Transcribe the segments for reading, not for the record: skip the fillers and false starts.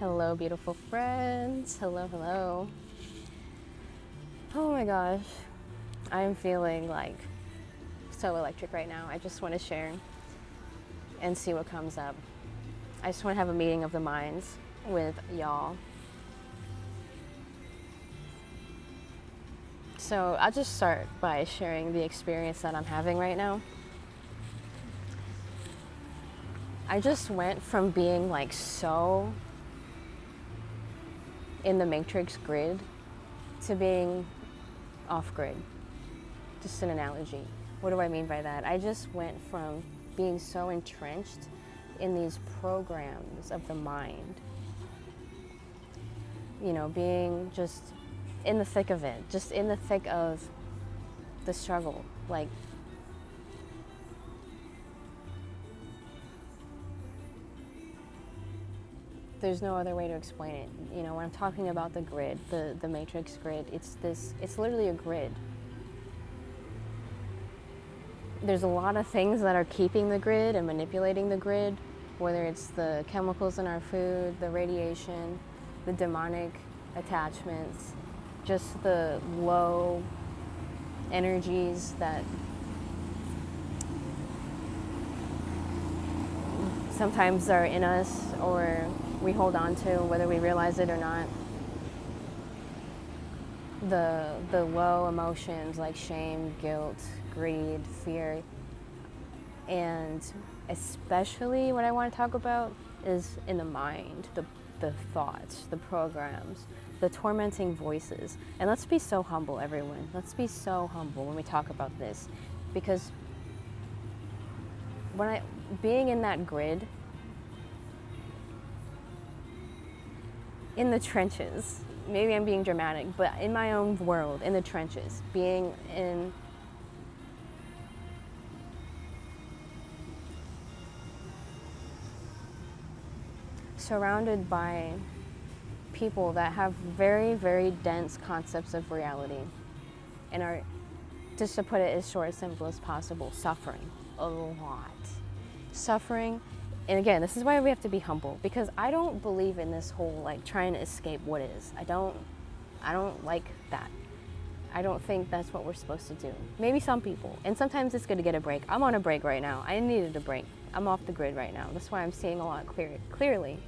Hello, beautiful friends. Hello, hello. Oh my gosh, I am feeling like so electric right now. I just want to share and see what comes up. I just want to have a meeting of the minds with y'all. So I'll just start by sharing the experience that I'm having right now. I just went from being like so in the matrix grid to being off grid. Just an analogy. What do I mean by that? I just went from being so entrenched in these programs of the mind, being just in the thick of it, just in the thick of the struggle. Like, there's no other way to explain it. When I'm talking about the grid, the matrix grid, it's literally a grid. There's a lot of things that are keeping the grid and manipulating the grid, whether it's the chemicals in our food, the radiation, the demonic attachments, just the low energies that sometimes are in us or we hold on to, whether we realize it or not. The low emotions like shame, guilt, greed, fear, and especially what I want to talk about is in the mind, the thoughts, the programs, the tormenting voices. And let's be so humble, everyone. Let's be so humble when we talk about this, because being in that grid, in the trenches, maybe I'm being dramatic, but in my own world, in the trenches, being in surrounded by people that have very, very dense concepts of reality and are, just to put it as short and simple as possible, suffering a lot. Suffering. And again, this is why we have to be humble, because I don't believe in this whole like trying to escape what is. I don't like that. I don't think that's what we're supposed to do. Maybe some people. And sometimes it's good to get a break. I'm on a break right now. I needed a break. I'm off the grid right now. That's why I'm seeing a lot clearly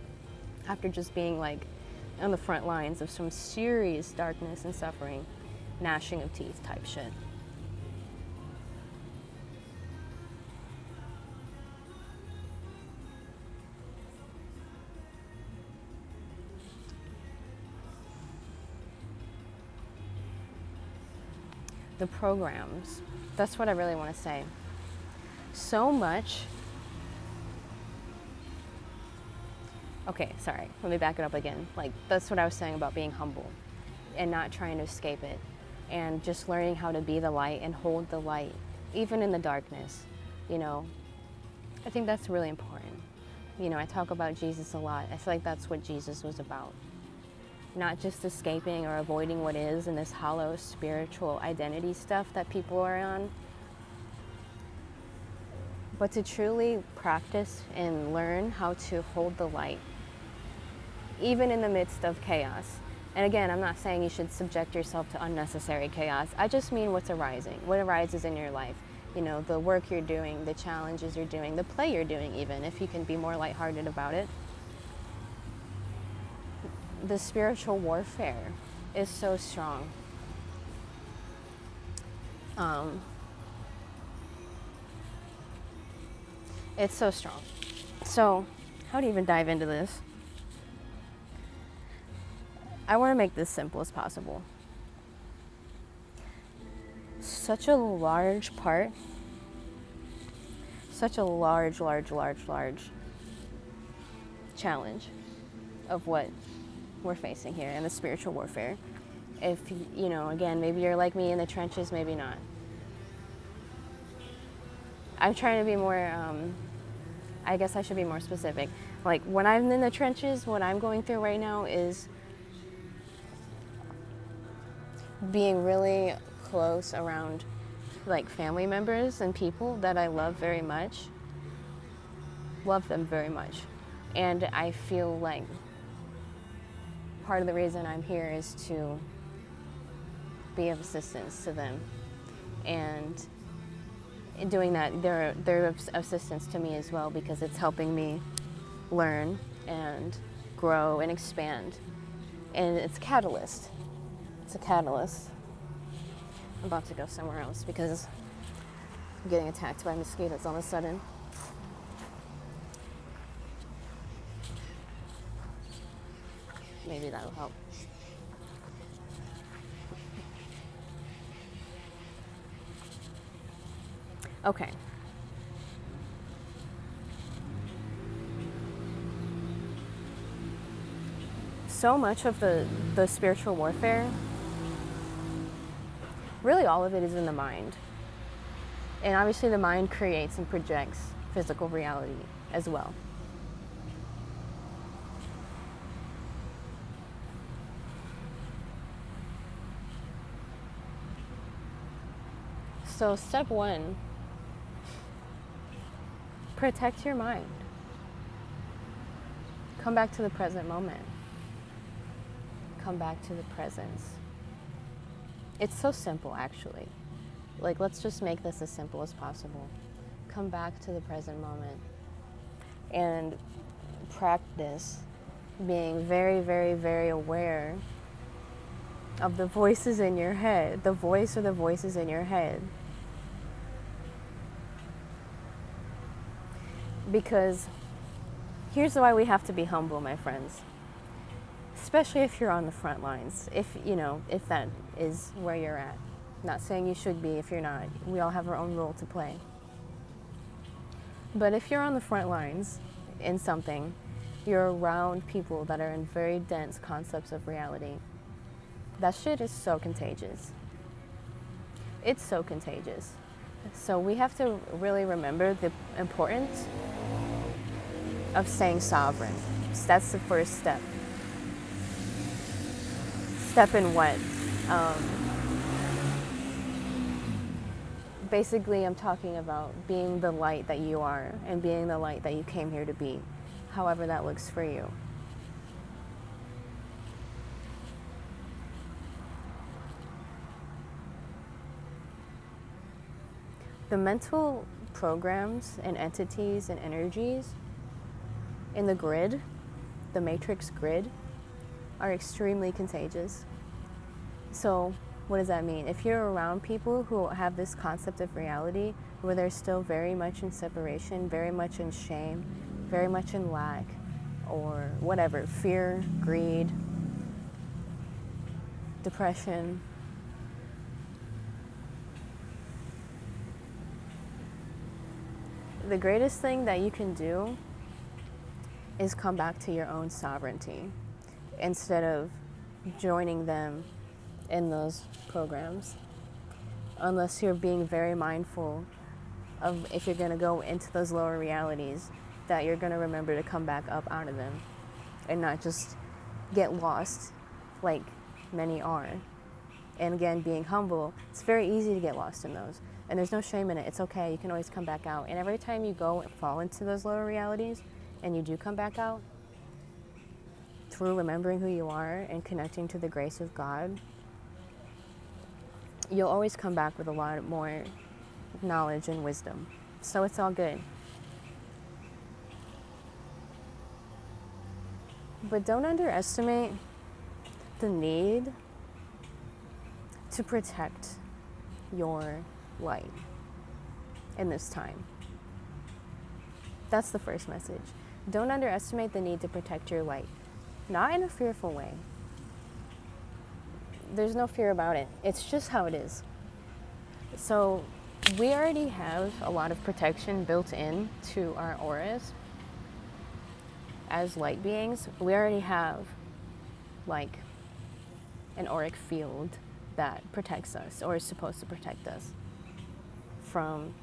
after just being like on the front lines of some serious darkness and suffering, gnashing of teeth type shit. The programs, that's what I really want to say. So much. Okay, sorry, let me back it up again. Like, that's what I was saying about being humble and not trying to escape it, and just learning how to be the light and hold the light, even in the darkness. I think that's really important. I talk about Jesus a lot. I feel like that's what Jesus was about. Not just escaping or avoiding what is and this hollow spiritual identity stuff that people are on, but to truly practice and learn how to hold the light, even in the midst of chaos. And again, I'm not saying you should subject yourself to unnecessary chaos. I just mean what's arising, what arises in your life. The work you're doing, the challenges you're doing, the play you're doing, even if you can be more lighthearted about it. The spiritual warfare is so strong. It's so strong. So, how to even dive into this? I want to make this simple as possible. Such a large part, such a large challenge of what we're facing here in the spiritual warfare. If, again, maybe you're like me in the trenches, maybe not. I'm trying to be more, I guess I should be more specific. Like, when I'm in the trenches, what I'm going through right now is being really close around like family members and people that I love very much. Love them very much. And I feel like part of the reason I'm here is to be of assistance to them. And in doing that, they're of assistance to me as well, because it's helping me learn and grow and expand. And it's a catalyst. It's a catalyst. I'm about to go somewhere else because I'm getting attacked by mosquitoes all of a sudden. Maybe that'll help. Okay. So much of the spiritual warfare, really all of it is in the mind. And obviously the mind creates and projects physical reality as well. So step one, protect your mind. Come back to the present moment. Come back to the presence. It's so simple, actually. Like, let's just make this as simple as possible. Come back to the present moment and practice being very, very, very aware of the voices in your head, the voice or the voices in your head. Because here's why we have to be humble, my friends. Especially if you're on the front lines, if that is where you're at. Not saying you should be if you're not. We all have our own role to play. But if you're on the front lines in something, you're around people that are in very dense concepts of reality. That shit is so contagious. It's so contagious. So we have to really remember the importance of staying sovereign. So that's the first step. Step in what? Basically, I'm talking about being the light that you are and being the light that you came here to be, however that looks for you. The mental programs and entities and energies in the grid, the matrix grid, are extremely contagious. So what does that mean? If you're around people who have this concept of reality where they're still very much in separation, very much in shame, very much in lack, or whatever, fear, greed, depression, the greatest thing that you can do is come back to your own sovereignty instead of joining them in those programs, unless you're being very mindful of, if you're going to go into those lower realities, that you're going to remember to come back up out of them and not just get lost like many are. And again, being humble, it's very easy to get lost in those. And there's no shame in it. It's okay. You can always come back out. And every time you go and fall into those lower realities and you do come back out, through remembering who you are and connecting to the grace of God, you'll always come back with a lot more knowledge and wisdom. So it's all good. But don't underestimate the need to protect your light in this time. That's the first message. Don't underestimate the need to protect your light. Not in a fearful way. There's no fear about it. It's just how it is. So we already have a lot of protection built in to our auras. As light beings, we already have like an auric field that protects us, or is supposed to protect us from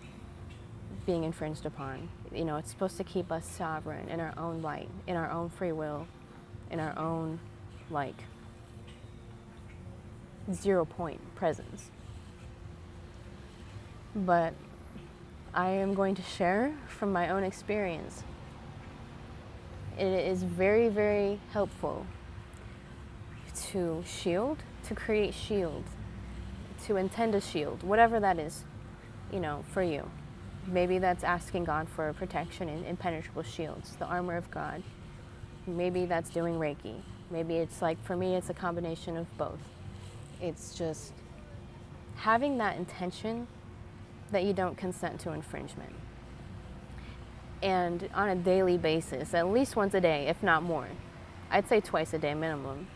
being infringed upon. You know, it's supposed to keep us sovereign in our own light, in our own free will, in our own, like, 0 point presence. But I am going to share from my own experience. It is very, very helpful to shield, to create shield, to intend a shield, whatever that is, for you. Maybe that's asking God for protection and impenetrable shields, the armor of God. Maybe that's doing Reiki. Maybe it's like, for me, it's a combination of both. It's just having that intention that you don't consent to infringement. And on a daily basis, at least once a day, if not more, I'd say twice a day minimum,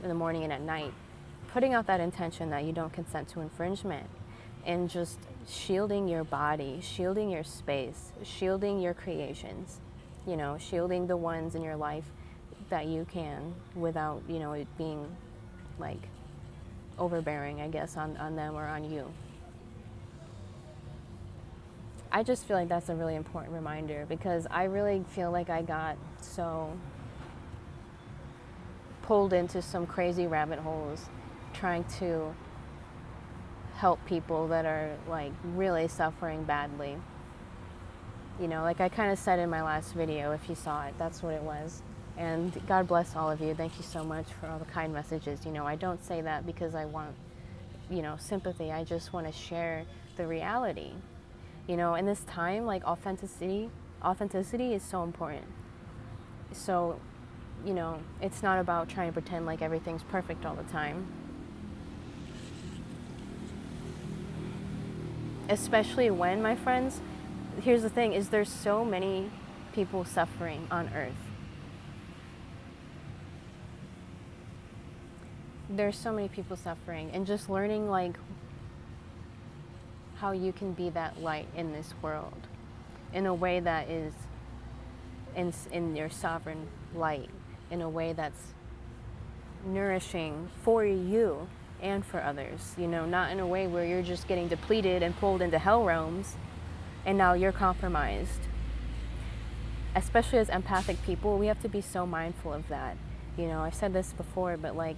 in the morning and at night, putting out that intention that you don't consent to infringement, and just shielding your body, shielding your space, shielding your creations, shielding the ones in your life that you can without, it being like overbearing, I guess, on them or on you. I just feel like that's a really important reminder, because I really feel like I got so pulled into some crazy rabbit holes trying to help people that are like really suffering badly. Like I kind of said in my last video, if you saw it, that's what it was. And God bless all of you. Thank you so much for all the kind messages. I don't say that because I want, sympathy. I just want to share the reality. In this time, like authenticity is so important. So, it's not about trying to pretend like everything's perfect all the time. Especially when, my friends, here's the thing, is there's so many people suffering on earth. There's so many people suffering, and just learning like how you can be that light in this world in a way that is in your sovereign light, in a way that's nourishing for you and for others, not in a way where you're just getting depleted and pulled into hell realms and now you're compromised. Especially as empathic people, we have to be so mindful of that. I've said this before, but like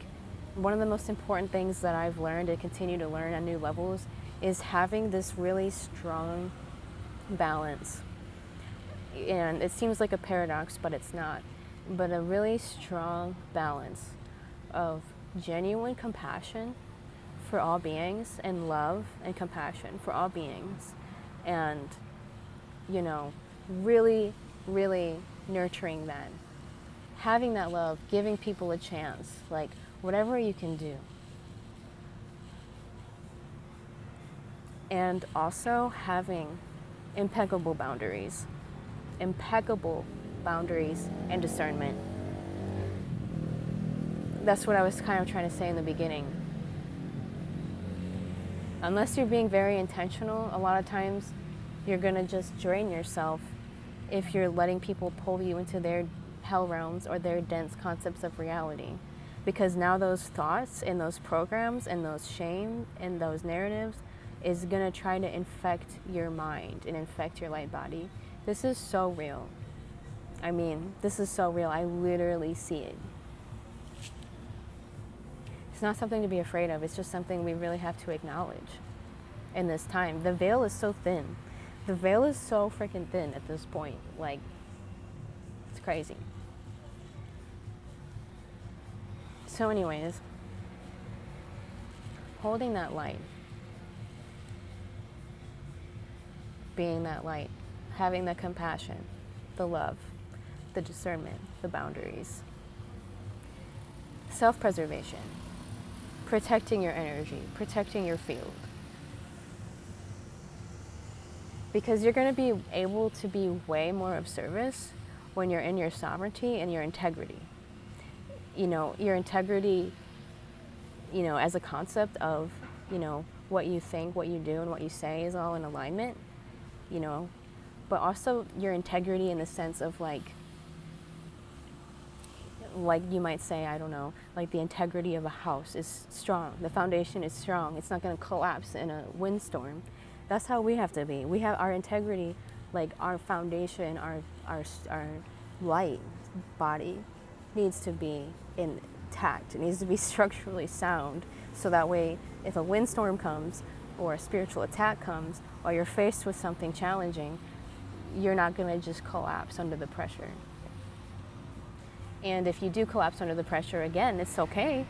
one of the most important things that I've learned and continue to learn on new levels is having this really strong balance. And it seems like a paradox, but it's not. But a really strong balance of genuine compassion for all beings, and love and compassion for all beings, and really, really nurturing that, having that love, giving people a chance, like whatever you can do. And also having impeccable boundaries and discernment. That's what I was kind of trying to say in the beginning. Unless you're being very intentional, a lot of times you're going to just drain yourself if you're letting people pull you into their hell realms or their dense concepts of reality. Because now those thoughts and those programs and those shame and those narratives is going to try to infect your mind and infect your light body. This is so real. This is so real. I literally see it. It's not something to be afraid of. It's just something we really have to acknowledge in this time. The veil is so thin. The veil is so freaking thin at this point. Like, it's crazy. So anyways, holding that light, being that light, having the compassion, the love, the discernment, the boundaries, self-preservation, protecting your energy, protecting your field. Because you're going to be able to be way more of service when you're in your sovereignty and your integrity. Your integrity, as a concept of, what you think, what you do, and what you say is all in alignment, but also your integrity in the sense of like you might say, I don't know, like the integrity of a house is strong. The foundation is strong. It's not going to collapse in a windstorm. That's how we have to be. We have our integrity, like our foundation, our light body needs to be intact. It needs to be structurally sound, so that way if a windstorm comes or a spiritual attack comes or you're faced with something challenging, you're not going to just collapse under the pressure. And if you do collapse under the pressure, again, it's okay.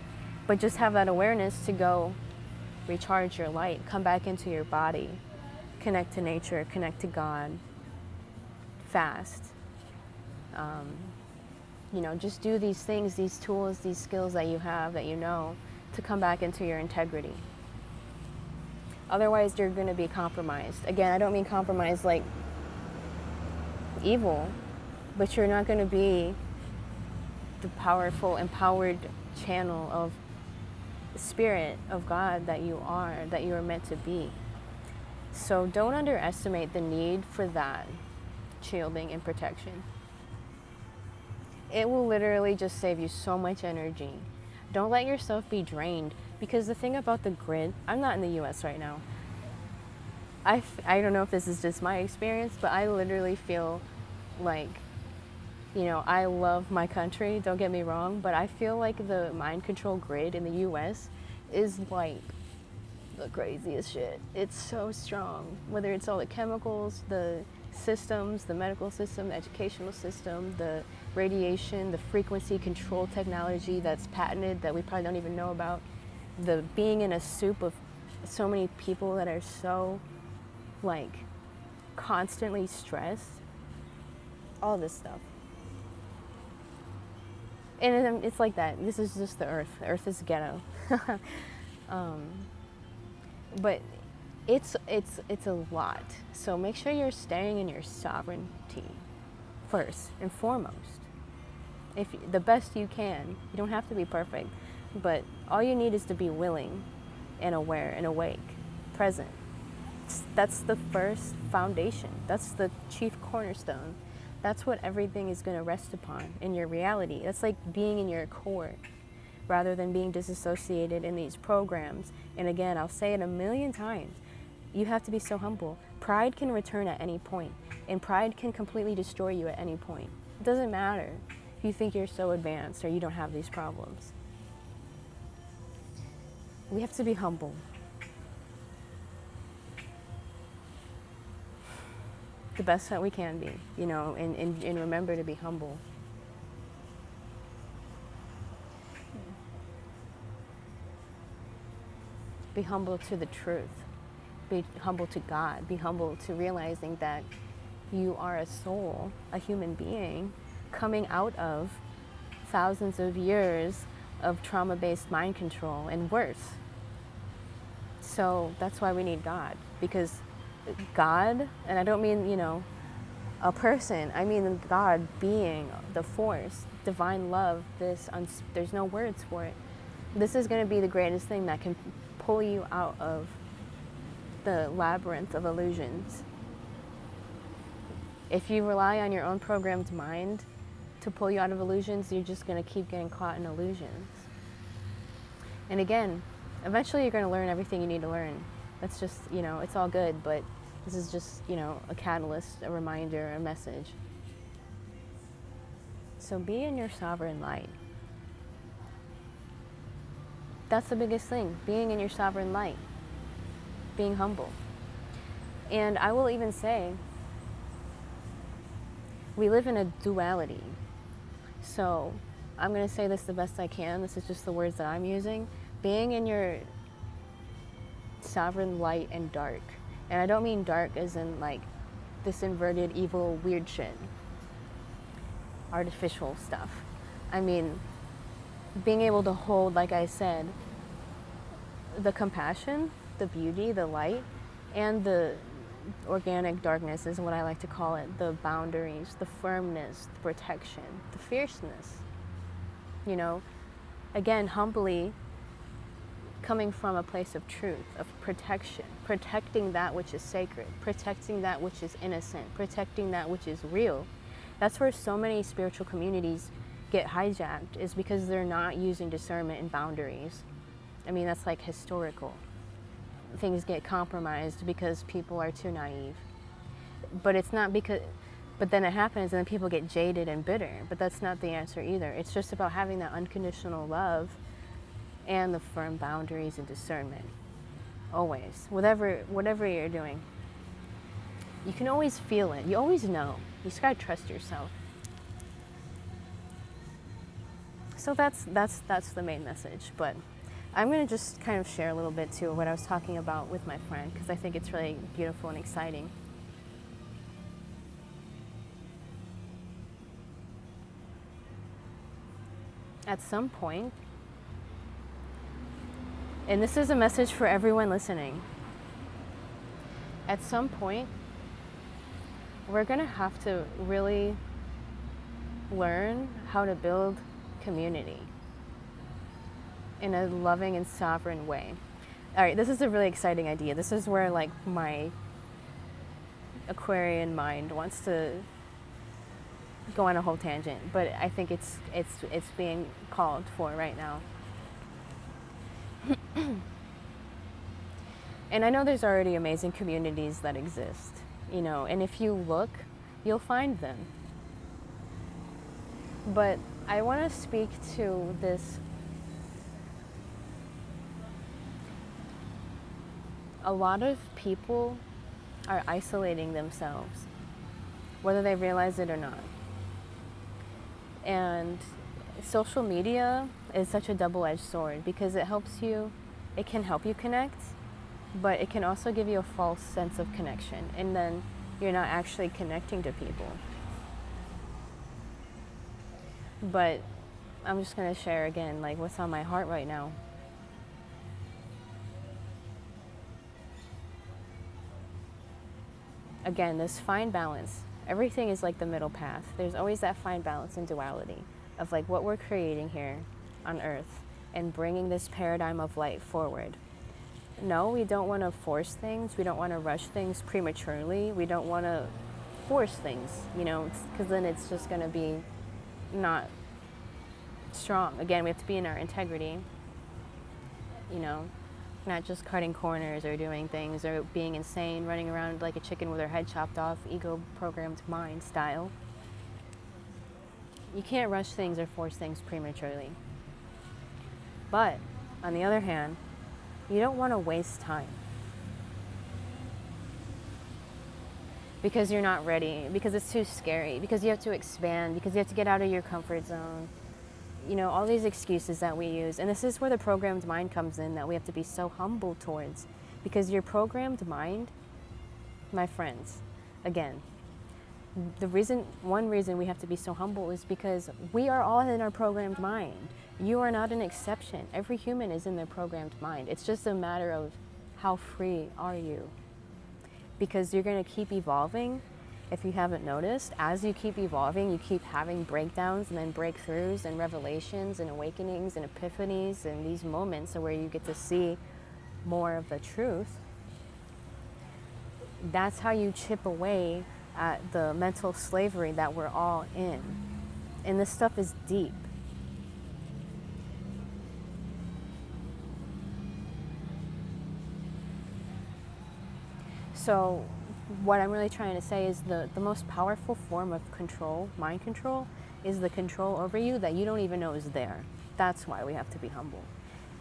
But just have that awareness to go recharge your light, come back into your body, connect to nature, connect to God, fast. Just do these things, these tools, these skills that you have, that you know, to come back into your integrity. Otherwise, you're going to be compromised. Again, I don't mean compromised like evil, but you're not going to be the powerful, empowered channel of the Spirit of God that you are meant to be. So don't underestimate the need for that shielding and protection. It will literally just save you so much energy. Don't let yourself be drained, because the thing about the grid, I'm not in the US right now. I don't know if this is just my experience, but I literally feel like, I love my country, don't get me wrong, but I feel like the mind control grid in the US is like the craziest shit. It's so strong, whether it's all the chemicals, the systems, the medical system, the educational system, the radiation, the frequency control technology that's patented that we probably don't even know about, the being in a soup of so many people that are so constantly stressed, all this stuff. And it's like that. This is just the earth. The earth is ghetto. But it's a lot. So make sure you're staying in your sovereignty first and foremost. If the best you can. You don't have to be perfect, but all you need is to be willing and aware and awake, present. That's the first foundation. That's the chief cornerstone. That's what everything is going to rest upon in your reality. That's like being in your core rather than being disassociated in these programs. And again, I'll say it a million times. You have to be so humble. Pride can return at any point, and pride can completely destroy you at any point. It doesn't matter if you think you're so advanced or you don't have these problems. We have to be humble. The best that we can be, and remember to be humble. Be humble to the truth. Be humble to God. Be humble to realizing that you are a soul, a human being, coming out of thousands of years of trauma-based mind control and worse. So that's why we need God, because God, and I don't mean, a person, I mean God being, the force, divine love, there's no words for it. This is going to be the greatest thing that can pull you out of the labyrinth of illusions. If you rely on your own programmed mind to pull you out of illusions, you're just going to keep getting caught in illusions. And again, eventually you're going to learn everything you need to learn. That's just, it's all good, but this is just, a catalyst, a reminder, a message. So be in your sovereign light. That's the biggest thing, being in your sovereign light, being humble. And I will even say, we live in a duality. So I'm going to say this the best I can. This is just the words that I'm using. Being in your sovereign light and dark. And I don't mean dark as in this inverted, evil, weird shit. Artificial stuff. I mean, being able to hold, like I said, the compassion, the beauty, the light, and the organic darkness is what I like to call it. The boundaries, the firmness, the protection, the fierceness. Again, humbly coming from a place of truth, of protection, protecting that which is sacred, protecting that which is innocent, protecting that which is real. That's where so many spiritual communities get hijacked, is because they're not using discernment and boundaries. I mean, that's historical. Things get compromised because people are too naive. But it's not because, but then it happens and then people get jaded and bitter. But that's not the answer either. It's just about having that unconditional love and the firm boundaries and discernment. Always. Whatever you're doing. You can always feel it. You always know. You just gotta trust yourself. So that's the main message. But I'm going to just kind of share a little bit too what I was talking about with my friend, because I think it's really beautiful and exciting. At some point, and this is a message for everyone listening, at some point, we're going to have to really learn how to build community in a loving and sovereign way. All right, this is a really exciting idea. This is where like my Aquarian mind wants to go on a whole tangent, but I think it's being called for right now. And I know there's already amazing communities that exist, you know, and if you look, you'll find them. But I want to speak to this. A lot of people are isolating themselves, whether they realize it or not. And social media is such a double-edged sword because it can help you connect, but it can also give you a false sense of connection, and then you're not actually connecting to people. But I'm just going to share again, like, what's on my heart right now. Again, this fine balance. Everything is like the middle path. There's always that fine balance and duality of like what we're creating here on Earth and bringing this paradigm of light forward. No, we don't want to force things. We don't want to rush things prematurely. We don't want to force things, you know, because then it's just going to be not strong. Again, we have to be in our integrity, you know, not just cutting corners or doing things or being insane, running around like a chicken with her head chopped off, ego-programmed mind style. You can't rush things or force things prematurely. But, on the other hand, you don't want to waste time. Because you're not ready, because it's too scary, because you have to expand, because you have to get out of your comfort zone. You know, all these excuses that we use. And this is where the programmed mind comes in, that we have to be so humble towards. Because your programmed mind, my friends, again, one reason we have to be so humble is because we are all in our programmed mind. You are not an exception. Every human is in their programmed mind. It's just a matter of how free are you. Because you're going to keep evolving. If you haven't noticed, as you keep evolving, you keep having breakdowns and then breakthroughs and revelations and awakenings and epiphanies and these moments where you get to see more of the truth. That's how you chip away at the mental slavery that we're all in. And this stuff is deep. So what I'm really trying to say is the most powerful form of control, mind control, is the control over you that you don't even know is there. That's why we have to be humble.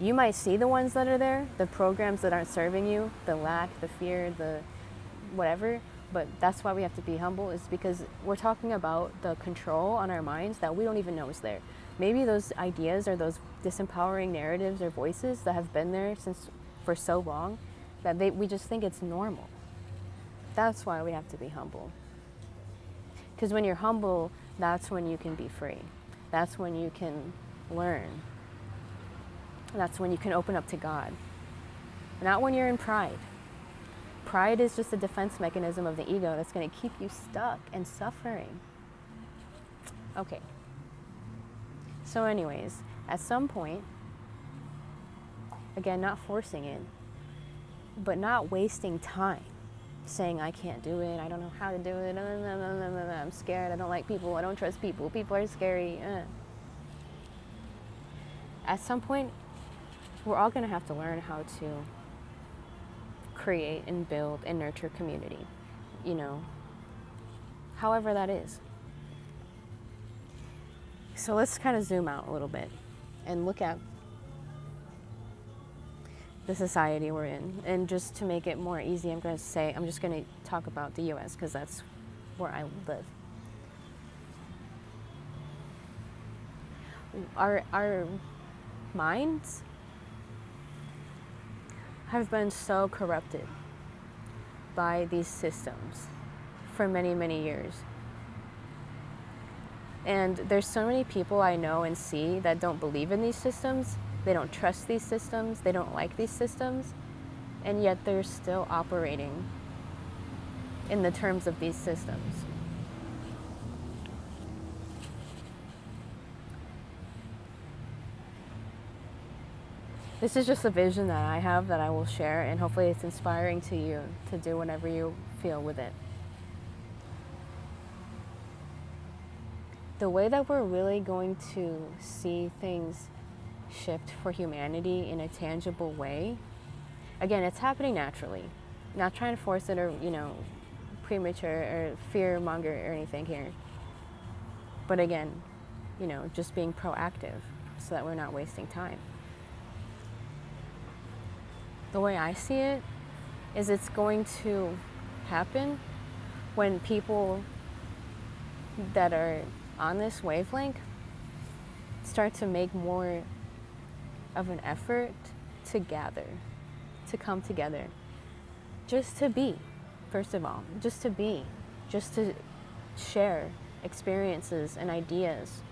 You might see the ones that are there, the programs that aren't serving you, the lack, the fear, the whatever, but that's why we have to be humble, is because we're talking about the control on our minds that we don't even know is there. Maybe those ideas or those disempowering narratives or voices that have been there for so long that we just think it's normal. That's why we have to be humble. Because when you're humble, that's when you can be free. That's when you can learn. That's when you can open up to God. Not when you're in pride. Pride is just a defense mechanism of the ego that's going to keep you stuck and suffering. Okay. So anyways, at some point, again, not forcing it, but not wasting time. Saying I can't do it, I don't know how to do it, I'm scared, I don't like people, I don't trust people, people are scary. At some point, we're all going to have to learn how to create and build and nurture community, you know, however that is. So let's kind of zoom out a little bit and look at the society we're in. And just to make it more easy, I'm just going to talk about the US because that's where I live. Our minds have been so corrupted by these systems for many, many years. And there's so many people I know and see that don't believe in these systems. They don't trust these systems. They don't like these systems. And yet they're still operating in the terms of these systems. This is just a vision that I have that I will share, and hopefully it's inspiring to you to do whatever you feel with it. The way that we're really going to see things shift for humanity in a tangible way, again, it's happening naturally. Not trying to force it or, premature or fear monger or anything here. But again, just being proactive so that we're not wasting time. The way I see it is it's going to happen when people that are on this wavelength start to make more of an effort to gather, to come together, just to be, first of all, just to be, just to share experiences and ideas.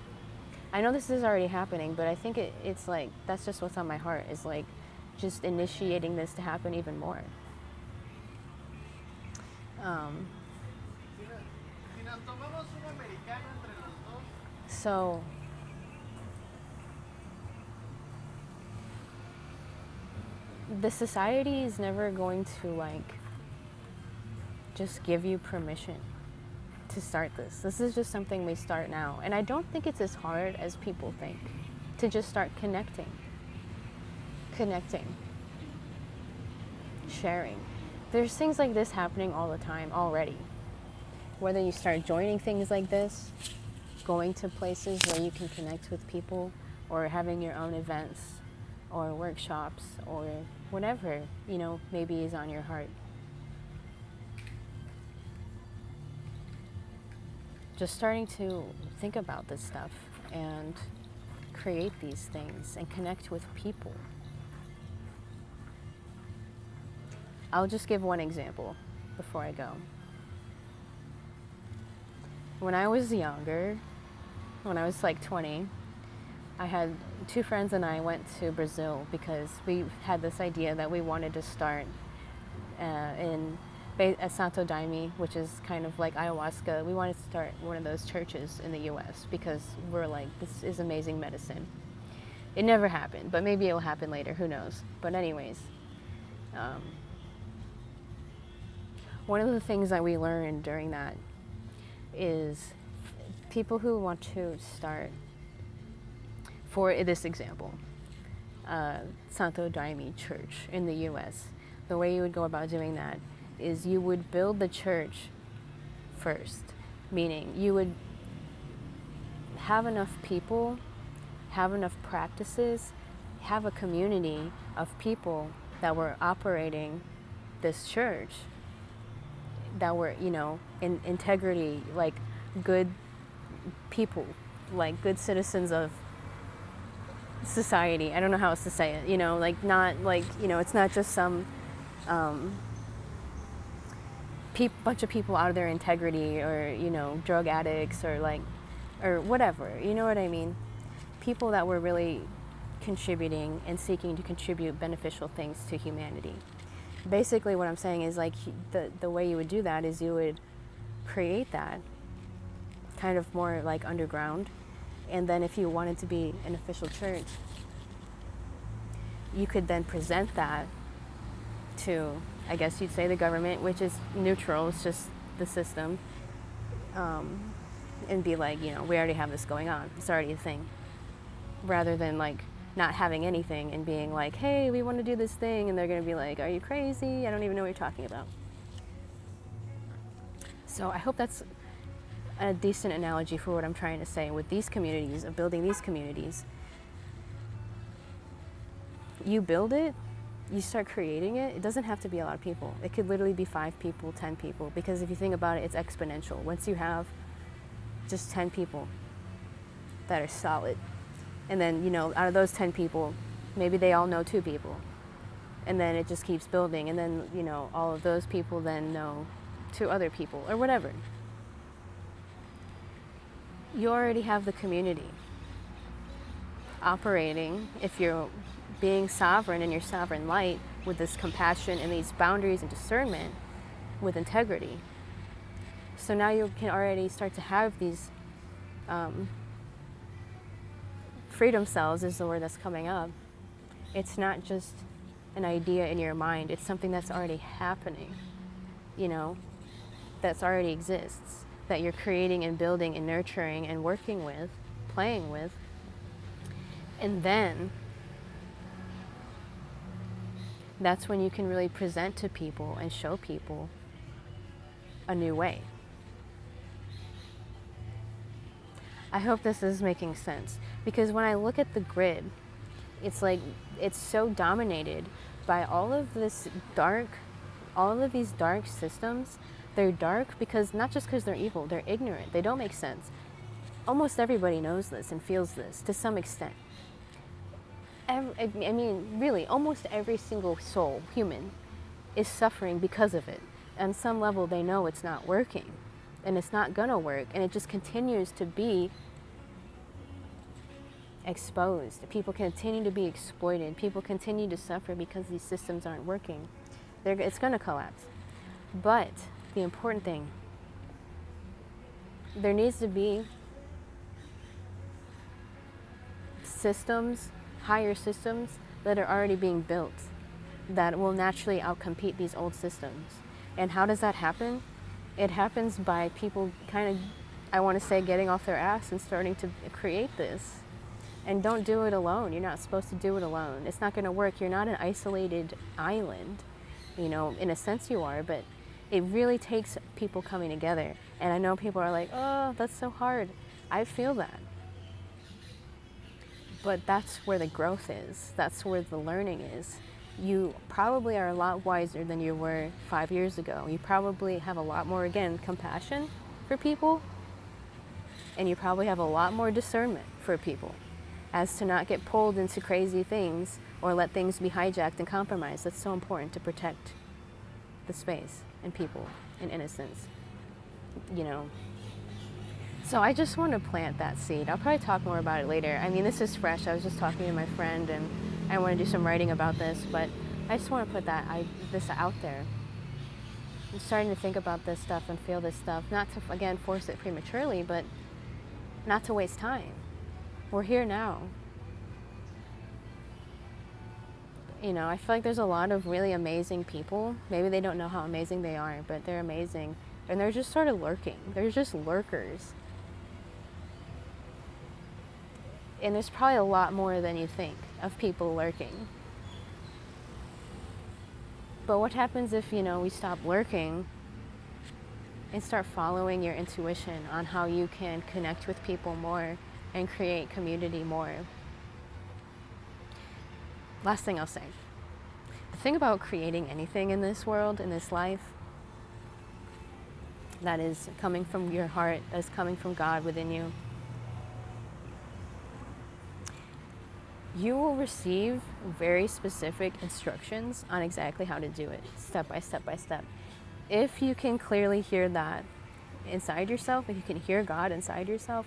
I know this is already happening, but I think it's like, that's just what's on my heart, is like just initiating this to happen even more. So the society is never going to just give you permission to start this. This is just something we start now. And I don't think it's as hard as people think to just start connecting, sharing. There's things like this happening all the time already. Whether you start joining things like this, going to places where you can connect with people, or having your own events or workshops or whatever, maybe is on your heart. Just starting to think about this stuff and create these things and connect with people. I'll just give one example before I go. When I was younger, when I was 20, I had two friends and I went to Brazil because we had this idea that we wanted to start at Santo Daime, which is kind of like ayahuasca. We wanted to start one of those churches in the U.S. because we're like, this is amazing medicine. It never happened, but maybe it'll happen later, who knows. But anyways, one of the things that we learned during that is people who want to start, for this example, Santo Daime Church in the U.S., the way you would go about doing that is you would build the church first, meaning you would have enough people, have enough practices, have a community of people that were operating this church, that were, in integrity, like good people, like good citizens of society. I don't know how else to say it, not like, it's not just some bunch of people out of their integrity, or, drug addicts, or whatever, you know what I mean? People that were really contributing and seeking to contribute beneficial things to humanity. Basically what I'm saying is the way you would do that is you would create that kind of more like underground, and then if you wanted to be an official church, you could then present that to, I guess you'd say, the government, which is neutral, it's just the system, and be like, we already have this going on, it's already a thing, rather than not having anything and being like, hey, we want to do this thing, and they're going to be like, are you crazy? I don't even know what you're talking about. So I hope that's a decent analogy for what I'm trying to say with these communities, of building these communities. You build it, you start creating it. It doesn't have to be a lot of people. It could literally be 5 people, 10 people, because if you think about it, it's exponential. Once you have just 10 people that are solid, and then, out of those 10 people, maybe they all know 2 people, And then it just keeps building, and then, you know, all of those people then know to other people or whatever. You already have the community operating, if you're being sovereign in your sovereign light with this compassion and these boundaries and discernment with integrity. So now you can already start to have these freedom cells is the word that's coming up. It's not just an idea in your mind, it's something that's already happening, you know, that's already exists, that you're creating and building and nurturing and working with, playing with. And then that's when you can really present to people and show people a new way. I hope this is making sense, because when I look at the grid, it's like it's so dominated by all of this dark, all of these dark systems. They're dark because not just because they're evil, they're ignorant, they don't make sense. Almost everybody knows this and feels this to some extent. I mean, really, almost every single soul, human, is suffering because of it. On some level, they know it's not working, and it's not gonna work, and it just continues to be exposed. People continue to be exploited. People continue to suffer because these systems aren't working. It's gonna collapse. But the important thing, there needs to be systems, higher systems that are already being built that will naturally outcompete these old systems. And how does that happen? It happens by people kind of, I want to say, getting off their ass and starting to create this. And don't do it alone. You're not supposed to do it alone. It's not going to work. You're not an isolated island. You know, in a sense you are, but it really takes people coming together. And I know people are like, oh, that's so hard. I feel that. But that's where the growth is. That's where the learning is. You probably are a lot wiser than you were 5 years ago. You probably have a lot more, again, compassion for people. And you probably have a lot more discernment for people as to not get pulled into crazy things or let things be hijacked and compromised. That's so important to protect the space and people and innocence, you know. So I just want to plant that seed. I'll probably talk more about it later. I mean, this is fresh. I was just talking to my friend, and I want to do some writing about this, but I just want to put this out there. I'm starting to think about this stuff and feel this stuff, not to, again, force it prematurely, but not to waste time. We're here now. You know, I feel like there's a lot of really amazing people. Maybe they don't know how amazing they are, but they're amazing. And they're just sort of lurking. They're just lurkers. And there's probably a lot more than you think of people lurking. But what happens if, you know, we stop lurking and start following your intuition on how you can connect with people more and create community more? Last thing I'll say. The thing about creating anything in this world, in this life, that is coming from your heart, that is coming from God within you, you will receive very specific instructions on exactly how to do it, step by step by step. If you can clearly hear that inside yourself, if you can hear God inside yourself,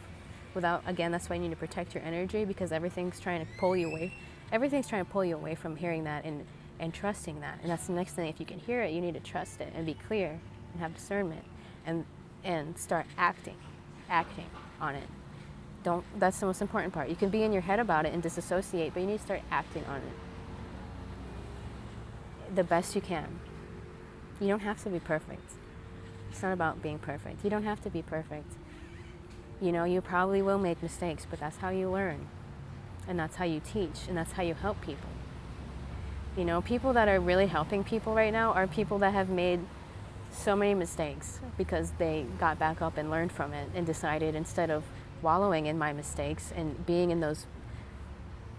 without, again, that's why you need to protect your energy, because everything's trying to pull you away. Everything's trying to pull you away from hearing that and trusting that. And that's the next thing. If you can hear it, you need to trust it and be clear and have discernment and start acting on it. That's the most important part. You can be in your head about it and disassociate, but you need to start acting on it the best you can. You don't have to be perfect. It's not about being perfect. You don't have to be perfect. You know, you probably will make mistakes, but that's how you learn. And that's how you teach, and that's how you help people. You know, people that are really helping people right now are people that have made so many mistakes because they got back up and learned from it and decided, instead of wallowing in my mistakes and being in those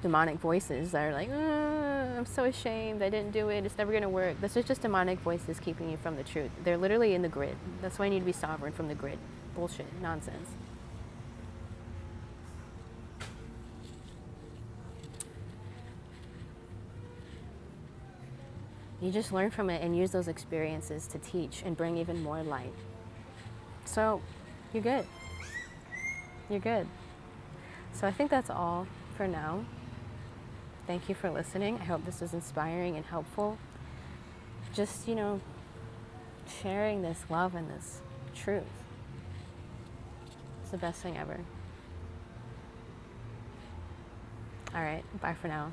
demonic voices that are like, I'm so ashamed, I didn't do it, it's never gonna work. This is just demonic voices keeping you from the truth. They're literally in the grid. That's why you need to be sovereign from the grid. Bullshit, nonsense. You just learn from it and use those experiences to teach and bring even more light. So you're good. You're good. So I think that's all for now. Thank you for listening. I hope this was inspiring and helpful. Just, sharing this love and this truth. It's the best thing ever. All right, bye for now.